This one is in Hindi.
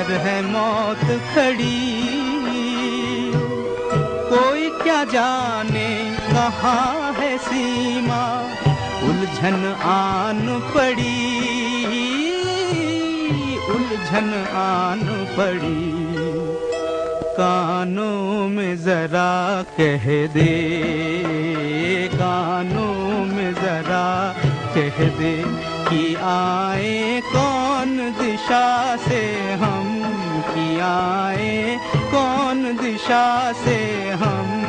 पर है मौत खड़ी। कोई क्या जाने कहाँ है सीमा, उलझन आन पड़ी, उलझन आन पड़ी। कानों में जरा कह दे, कानों में जरा कह दे कि आए कौन दिशा से हम, कि आए कौन दिशा से हम।